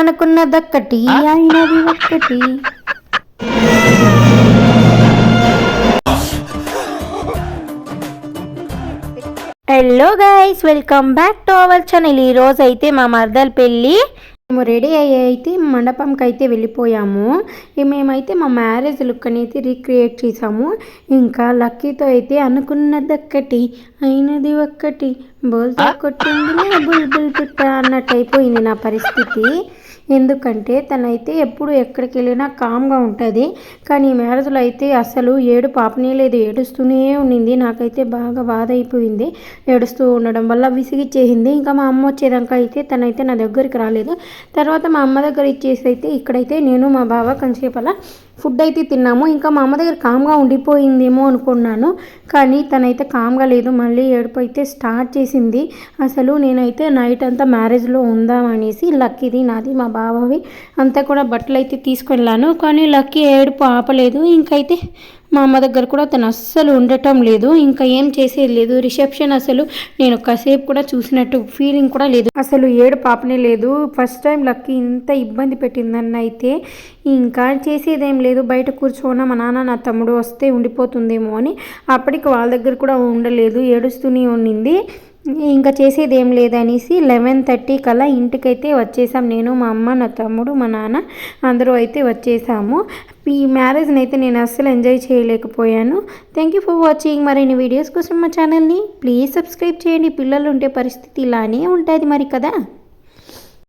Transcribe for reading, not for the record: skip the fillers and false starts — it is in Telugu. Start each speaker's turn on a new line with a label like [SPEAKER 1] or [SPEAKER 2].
[SPEAKER 1] అనుకున్నదొక్కటి అయినది ఒక్కటి. Hello guys, welcome back to our channel. ఈరోజు అయితే మా మరదల పెళ్ళి. మేము రెడీ అయితే మండపంకి అయితే వెళ్ళిపోయాము. మేమైతే మా మ్యారేజ్ లుక్ అనేది రీక్రియేట్ చేసాము. ఇంకా లక్కీతో అయితే అనుకున్నదొక్కటి అయినది ఒక్కటి, బోల్తా కొట్టింది బుల్బుల్ పిట్ట అన్నట్టు అయిపోయింది నా పరిస్థితి. ఎందుకంటే తనైతే ఎప్పుడు ఎక్కడికి వెళ్ళినా కామ్గా ఉంటుంది, కానీ ఈ మ్యారేజ్లో అయితే అసలు ఏడు పాపనే లేదు, ఏడుస్తూనే ఉండింది. నాకైతే బాగా బాధ అయిపోయింది. ఏడుస్తూ ఉండడం వల్ల విసిగిచ్చేసింది. ఇంకా మా అమ్మ వచ్చేదాకా అయితే తనైతే నా దగ్గరికి రాలేదు. తర్వాత మా అమ్మ దగ్గర ఇచ్చేసి అయితే ఇక్కడైతే నేను మా బావ కొంచెంసేపు అలా ఫుడ్ అయితే తిన్నాము. ఇంకా మా అమ్మ దగ్గర కామ్గా ఉండిపోయిందేమో అనుకున్నాను, కానీ తనైతే కామ్గా లేదు. మళ్ళీ ఏడుపు అయితే స్టార్ట్ చేసింది. అసలు నేనైతే నైట్ అంతా మ్యారేజ్లో ఉందామనేసి లక్కీది నాది మా బావవి అంతా కూడా బట్టలు అయితే తీసుకెళ్ళాను, కానీ లక్కీ ఏడుపు ఆపలేదు. ఇంకైతే మా అమ్మ దగ్గర కూడా తను అస్సలు ఉండటం లేదు. ఇంకా ఏం చేసేది లేదు. రిసెప్షన్ అసలు నేను కాసేపు కూడా చూసినట్టు ఫీలింగ్ కూడా లేదు. అసలు ఏడు పాపనే లేదు. ఫస్ట్ టైం లక్కీ ఇంత ఇబ్బంది పెట్టిందన్న అయితే ఇంకా చేసేదేం లేదు. బయట కూర్చోన మా నాన్న నా తమ్ముడు వస్తే ఉండిపోతుందేమో అని అప్పటికి వాళ్ళ దగ్గర కూడా ఉండలేదు, ఏడుస్తూనే ఉండింది. ఇంకా చేసేది ఏం లేదనేసి 11:30 కల్లా ఇంటికైతే వచ్చేసాం. నేను మా అమ్మ నా తమ్ముడు మా నాన్న అందరూ అయితే వచ్చేసాము. ఈ మ్యారేజ్ని అయితే నేను అస్సలు ఎంజాయ్ చేయలేకపోయాను. Thank you for watching. మరిన్ని వీడియోస్ కోసం మా ఛానల్ని ప్లీజ్ సబ్స్క్రైబ్ చేయండి. పిల్లలు ఉంటే పరిస్థితి ఇలానే ఉంటుంది మరి కదా.